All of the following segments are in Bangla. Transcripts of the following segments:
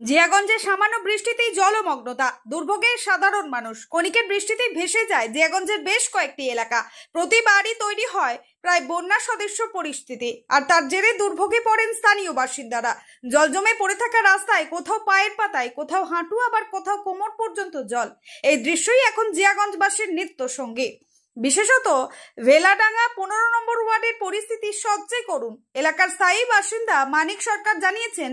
জিয়াগঞ্জে সামান্য বৃষ্টিতেই জলমগ্নতা, দুর্ভোগের সাধারণ মানুষ। কণিকের বৃষ্টিতেই ভেসে যায় জিয়াগঞ্জের বেশ কয়েকটি এলাকা। প্রতিবারই তৈরি হয় প্রায় বন্যা সদৃশ পরিস্থিতি, আর তার জেরে দুর্ভোগে পড়েন স্থানীয় বাসিন্দারা। জল জমে পড়ে থাকা রাস্তায় কোথাও পায়ের পাতায়, কোথাও হাঁটু, আবার কোথাও কোমর পর্যন্ত জল। এই দৃশ্যই এখন জিয়াগঞ্জবাসীর নিত্য সঙ্গী। বিশেষত ভেলাডাঙ্গা 15 নম্বর ওয়ার্ডের পরিস্থিতি সবচেয়ে করুণ। এলাকার স্থায়ী বাসিন্দা মানিক সরকার জানিয়েছেন,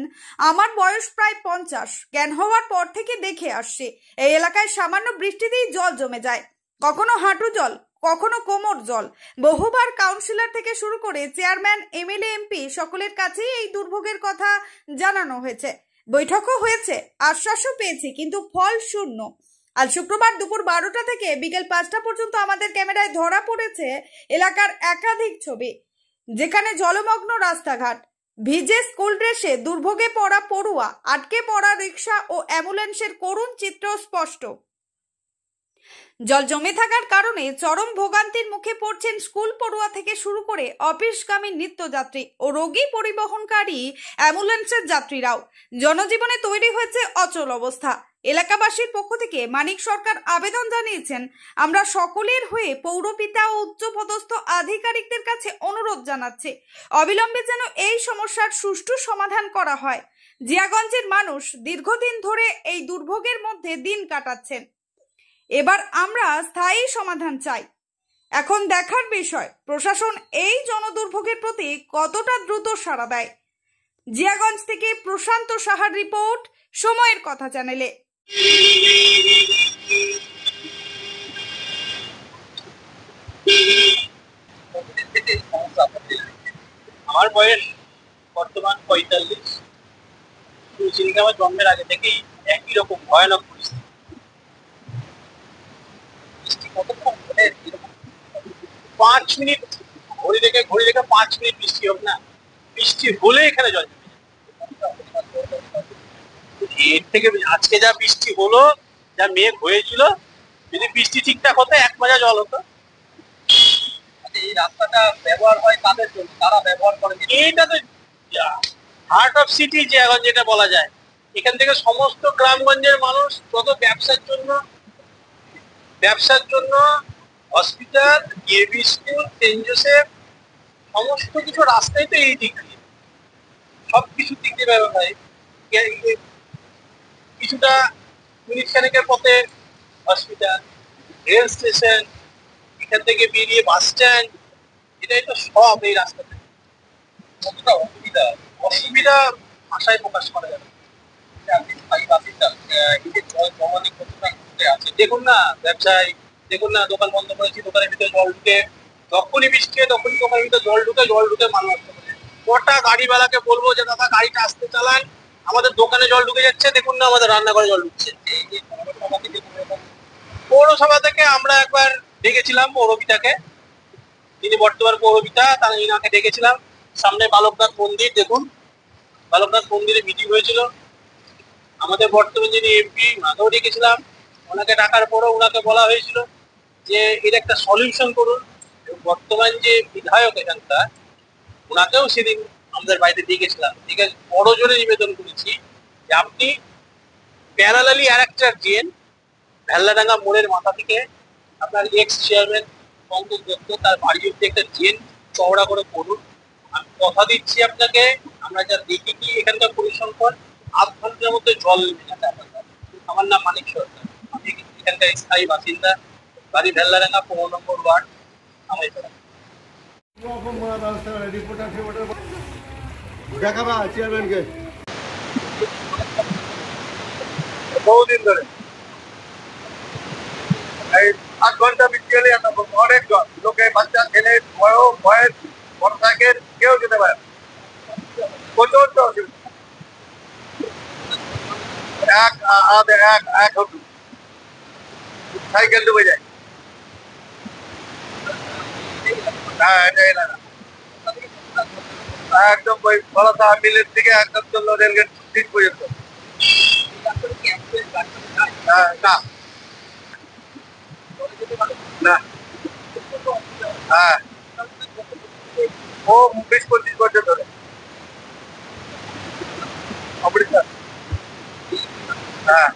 আমার বয়স প্রায় 50, জ্ঞান হওয়ার পর থেকে দেখে আসছে এই এলাকায় সামান্য বৃষ্টিতেই জল জমে যায়। কখনো হাঁটু জল, কখনো কোমর জল। বহুবার কাউন্সিলর থেকে শুরু করে চেয়ারম্যান, এমএলএ, এমপি সকলের কাছেই এই দুর্ভোগের কথা জানানো হয়েছে। বৈঠকও হয়েছে, আশ্বাসও পেয়েছি, কিন্তু ফল শূন্য। আজ শুক্রবার দুপুর 12টা থেকে বিকেল 5টা পর্যন্ত আমাদের ক্যামেরায় ধরা পড়েছে এলাকার একাধিক ছবি, যেখানে জলমগ্ন রাস্তাঘাট, ভিজে স্কুল ড্রেসে দুর্ভোগে পড়া পড়ুয়া, আটকে পড়া রিক্সা ও অ্যাম্বুলেন্সের করুণ চিত্র স্পষ্ট। জল জমে থাকার কারণে চরম ভোগান্তির মুখে পড়ছেন স্কুল পড়ুয়া থেকে শুরু করে অফিসগামী নিত্যযাত্রী ও রোগী পরিবহনকারী অ্যাম্বুলেন্সের যাত্রীরাও। জনজীবনে তৈরি হয়েছে অচল অবস্থা। এলাকাবাসীর পক্ষ থেকে মানিক সরকার আবেদন জানিয়েছেন, আমরা সকলের হয়ে পৌরপিতা ও উচ্চপদস্থ আধিকারিকদের কাছে অনুরোধ জানাচ্ছি, অবিলম্বে যেন এই সমস্যার সুষ্ঠু সমাধান করা হয়। জিয়াগঞ্জের মানুষ দীর্ঘদিন ধরে এই দুর্ভোগের মধ্যে দিন কাটাচ্ছেন। এবার আমরা স্থায়ী সমাধান চাই। এখন দেখার বিষয় প্রশাসন এই জনদুর্ভোগের প্রতি কতটা দ্রুত সাড়া দেয়। জিয়াগঞ্জ থেকে প্রশান্ত সাহার রিপোর্ট, সময়ের কথা চ্যানেলে। আমার বয়স বর্তমান 45। আমার জন্মের আগে থেকেই একই রকম ভয়ানক পরিস্থিতি। 5 মিনিট ঘড়ি রেখে 5 মিনিট বৃষ্টি হোক না, বৃষ্টি হলে এখানে জল জমে যায়। এর থেকে আজকে যা বৃষ্টি হলো, যা মেঘ হয়েছিল, যদি বৃষ্টি ঠিকঠাক হতো 1 মাজা জল হতো। এই রাস্তাটা ব্যবহার হয় তাদের জন্য, তারা ব্যবহার করে। এইটা তো হার্ট অফ সিটি জিয়াগঞ্জ যেটা বলা যায়। এখান থেকে সমস্ত গ্রামগঞ্জের মানুষ যত ব্যবসার জন্য hospital, DAV school, Saint Joseph, সমস্ত কিছু রাস্তায় তো এই দিক দিয়ে, সবকিছু দিক দিয়ে ব্যবহার হয়। কিছুটা মিনিট খানেকের পথে হসপিটাল, রেল স্টেশন, এখান থেকে বেরিয়ে বাস স্ট্যান্ড, এটাই তো সব এই রাস্তাতে। কতটা অসুবিধা ভাষায় প্রকাশ করা যাবে। দেখুন না, ব্যবসায় দেখুন না, দোকান বন্ধ করেছি, দোকানের ভিতরে জল ঢুকে, যখনই বৃষ্টি হয় তখনই দোকানের ভিতরে জল ঢুকে মানুষ নষ্ট করে। কটা গাড়িওয়ালাকে বলবো যে দাদা গাড়িটা আসতে চালান, আমাদের দোকানে জল ঢুকে যাচ্ছে, দেখুন না আমাদের রান্নাঘরে জল ঢুকছে। পৌরসভা থেকে আমরা একবার ডেকেছিলাম পৌরপিতাকে, তিনি বর্তমান পৌরপিতা, তারা ইনাকে ডেকেছিলাম। সামনে বালকনাথ মন্দির, দেখুন বালকনাথ মন্দিরে মিটিং হয়েছিল। আমাদের বর্তমান যিনি এমপি, ওনাকেও ডেকেছিলাম। ওনাকে ডাকার পরও ওনাকে বলা হয়েছিল যে এর একটা সলিউশন করুন। বর্তমান যে বিধায়ক এখানকার, ওনাকেও সেদিন আমাদের বাড়িতে ডেকেছিলাম, ঠিক আছে, বড় জোরে নিবেদন করেছি যে আপনি প্যারালালি আর একটা ড্রেন ভেল্লাডাঙ্গা মোড়ের মাথা থেকে আপনার এক্স চেয়ারম্যান পঙ্কজ দত্ত তার বাড়ি অব্দি একটা ড্রেন চওড়া করে করুন। আমি কথা দিচ্ছি আপনাকে, আমরা যা দেখি এখানকার পরিসংখ্যান 8 ঘন্টার মধ্যে জল নেমে যাবে। আমার নাম মানিক সরকার, আমি এখানকার স্থায়ী বাসিন্দা, বাড়ি ভেল্লাডাঙ্গা 15 নম্বর ওয়ার্ড। দেখাবা চেয়ারম্যানকে বহুদিন ধরে এই 8 ঘন্টা বৃষ্টি হলে অনেক জল, লোকে বাচ্চা ছেলে বয়স মোটর সাইকেল কেউ যেতে পারে, প্রচন্ড অসুবিধা। এক হতো সাইকেল ডুবে যায়। হ্যাঁ, এটাই না একদম ওই ফলতা মিলের থেকে একদম চললো রেলগেট ঠিক পর্যন্ত। না না, হ্যাঁ ও 20-25 বছর ধরে অমৃতসর। হ্যাঁ